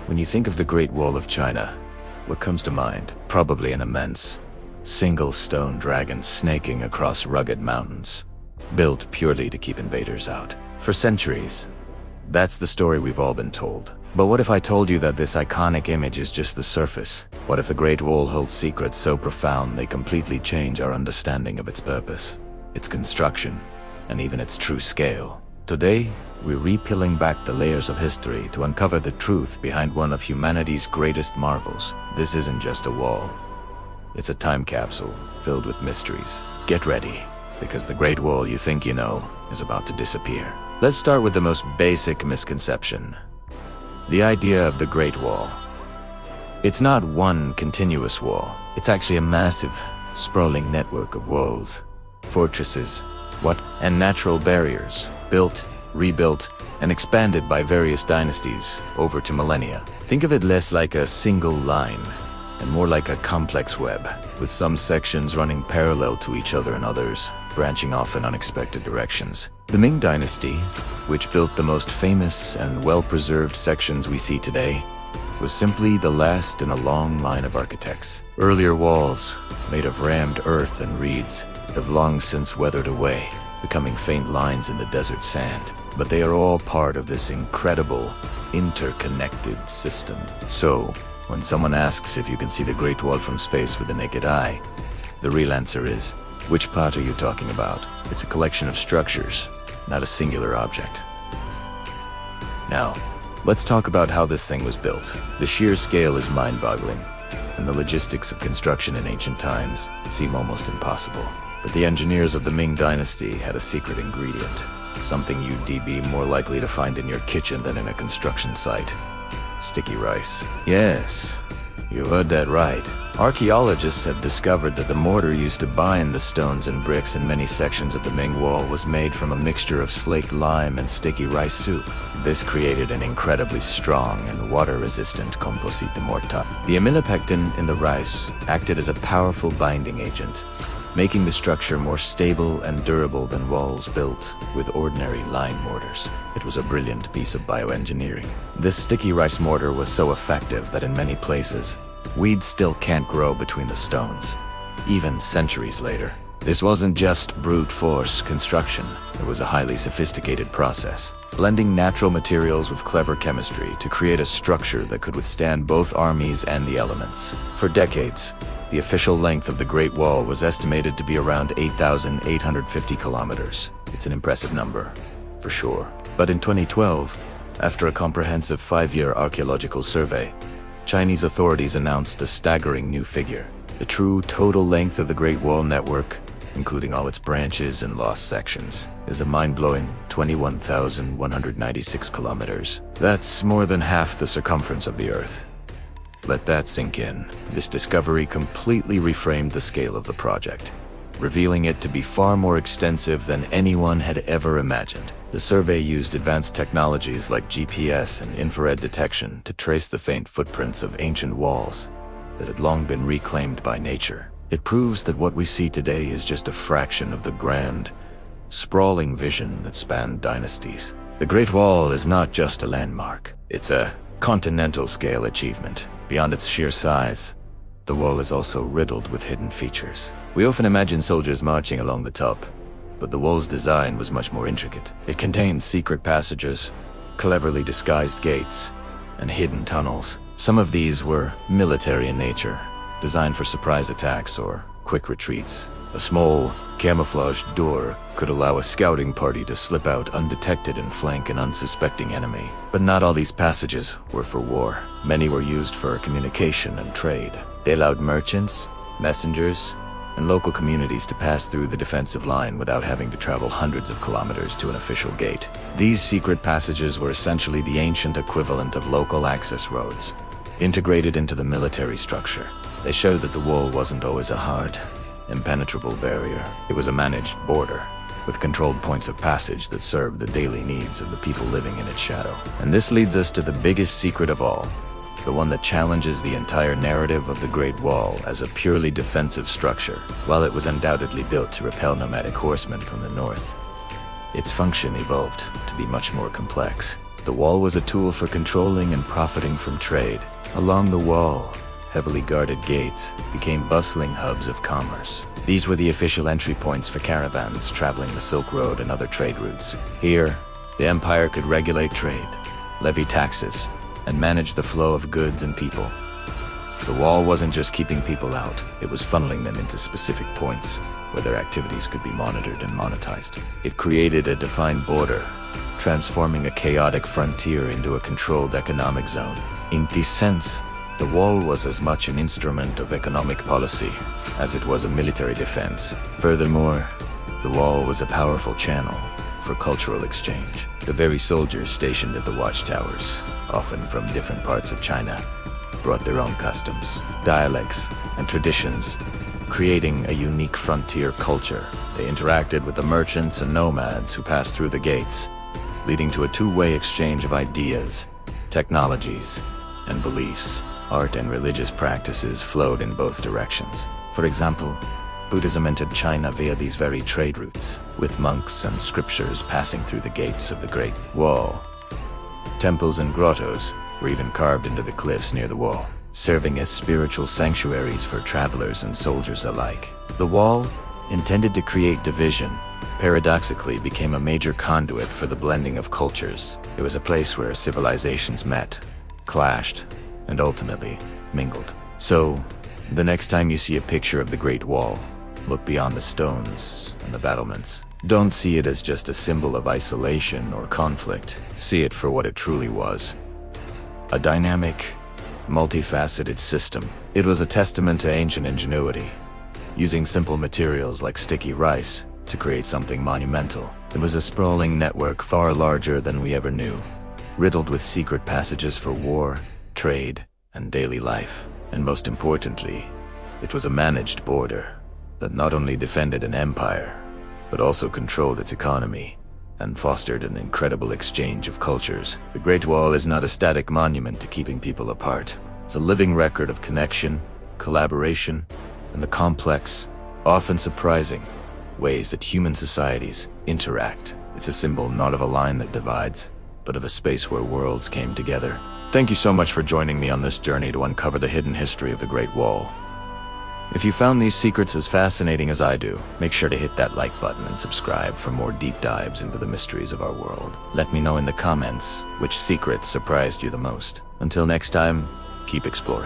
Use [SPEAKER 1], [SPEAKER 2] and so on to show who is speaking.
[SPEAKER 1] When you think of the Great Wall of China, what comes to mind? Probably an immense, single stone dragon snaking across rugged mountains, built purely to keep invaders out. For centuries, that's the story we've all been told. But what if I told you that this iconic image is just the surface? What if the Great Wall holds secrets so profound they completely change our understanding of its purpose, its construction, and even its true scale? Today, we're repeeling back the layers of history to uncover the truth behind one of humanity's greatest marvels. This isn't just a wall. It's a time capsule filled with mysteries. Get ready, because the Great Wall you think you know is about to disappear. Let's start with the most basic misconception. The idea of the Great Wall. It's not one continuous wall. It's actually a massive, sprawling network of walls, fortresses, and natural barriers, built, rebuilt, and expanded by various dynasties over to millennia. Think of it less like a single line, and more like a complex web, with some sections running parallel to each other and others branching off in unexpected directions. The Ming Dynasty, which built the most famous and well-preserved sections we see today, was simply the last in a long line of architects. Earlier walls, made of rammed earth and reeds, have long since weathered away, becoming faint lines in the desert sand. But they are all part of this incredible, interconnected system. So, when someone asks if you can see the Great Wall from space with the naked eye, the real answer is, which part are you talking about? It's a collection of structures, not a singular object. Now, let's talk about how this thing was built. The sheer scale is mind-boggling, and the logistics of construction in ancient times seem almost impossible. But the engineers of the Ming Dynasty had a secret ingredient, something you'd be more likely to find in your kitchen than in a construction site. Sticky rice. Yes, you heard that right. Archaeologists have discovered that the mortar used to bind the stones and bricks in many sections of the Ming Wall was made from a mixture of slaked lime and sticky rice soup. This created an incredibly strong and water-resistant composite mortar. The amylopectin in the rice acted as a powerful binding agent, making the structure more stable and durable than walls built with ordinary lime mortars. It was a brilliant piece of bioengineering. This sticky rice mortar was so effective that in many places, weeds still can't grow between the stones, even centuries later. This wasn't just brute force construction. It was a highly sophisticated process, blending natural materials with clever chemistry to create a structure that could withstand both armies and the elements. For decades, the official length of the Great Wall was estimated to be around 8,850 kilometers. It's an impressive number, for sure. But in 2012, after a comprehensive 5-year archaeological survey, Chinese authorities announced a staggering new figure. The true total length of the Great Wall network, including all its branches and lost sections, is a mind-blowing 21,196 kilometers. That's more than half the circumference of the Earth. Let that sink in. This discovery completely reframed the scale of the project, revealing it to be far more extensive than anyone had ever imagined. The survey used advanced technologies like GPS and infrared detection to trace the faint footprints of ancient walls that had long been reclaimed by nature. It proves that what we see today is just a fraction of the grand, sprawling vision that spanned dynasties. The Great Wall is not just a landmark. It's a continental-scale achievement. Beyond its sheer size, the wall is also riddled with hidden features. We often imagine soldiers marching along the top, but the wall's design was much more intricate. It contained secret passages, cleverly disguised gates, and hidden tunnels. Some of these were military in nature, designed for surprise attacks or quick retreats. A small, camouflaged door could allow a scouting party to slip out undetected and flank an unsuspecting enemy. But not all these passages were for war. Many were used for communication and trade. They allowed merchants, messengers, and local communities to pass through the defensive line without having to travel hundreds of kilometers to an official gate. These secret passages were essentially the ancient equivalent of local access roads, integrated into the military structure. They showed that the wall wasn't always a hard, impenetrable barrier. It was a managed border, with controlled points of passage that served the daily needs of the people living in its shadow. And this leads us to the biggest secret of all, the one that challenges the entire narrative of the Great Wall as a purely defensive structure. While it was undoubtedly built to repel nomadic horsemen from the north, its function evolved to be much more complex. The wall was a tool for controlling and profiting from trade. Along the wall, heavily guarded gates became bustling hubs of commerce. These were the official entry points for caravans traveling the Silk Road and other trade routes. Here, the empire could regulate trade, levy taxes, and manage the flow of goods and people. The wall wasn't just keeping people out, it was funneling them into specific points where their activities could be monitored and monetized. It created a defined border, transforming a chaotic frontier into a controlled economic zone. In this sense, the wall was as much an instrument of economic policy as it was a military defense. Furthermore, the wall was a powerful channel for cultural exchange. The very soldiers stationed at the watchtowers, often from different parts of China, brought their own customs, dialects, and traditions, creating a unique frontier culture. They interacted with the merchants and nomads who passed through the gates, leading to a two-way exchange of ideas, technologies, and beliefs. Art and religious practices flowed in both directions. For example, Buddhism entered China via these very trade routes, with monks and scriptures passing through the gates of the Great Wall. Temples and grottos were even carved into the cliffs near the wall, serving as spiritual sanctuaries for travelers and soldiers alike. The wall, intended to create division, paradoxically became a major conduit for the blending of cultures. It was a place where civilizations met, clashed, and ultimately mingled. So, the next time you see a picture of the Great Wall, look beyond the stones and the battlements. Don't see it as just a symbol of isolation or conflict. See it for what it truly was. A dynamic, multifaceted system. It was a testament to ancient ingenuity, using simple materials like sticky rice to create something monumental. It was a sprawling network far larger than we ever knew, riddled with secret passages for war, trade, and daily life. And most importantly, it was a managed border that not only defended an empire, but also controlled its economy and fostered an incredible exchange of cultures. The Great Wall is not a static monument to keeping people apart. It's a living record of connection, collaboration, and the complex, often surprising, ways that human societies interact. It's a symbol not of a line that divides, but of a space where worlds came together. Thank you so much for joining me on this journey to uncover the hidden history of the Great Wall. If you found these secrets as fascinating as I do, make sure to hit that like button and subscribe for more deep dives into the mysteries of our world. Let me know in the comments which secret surprised you the most. Until next time, keep exploring.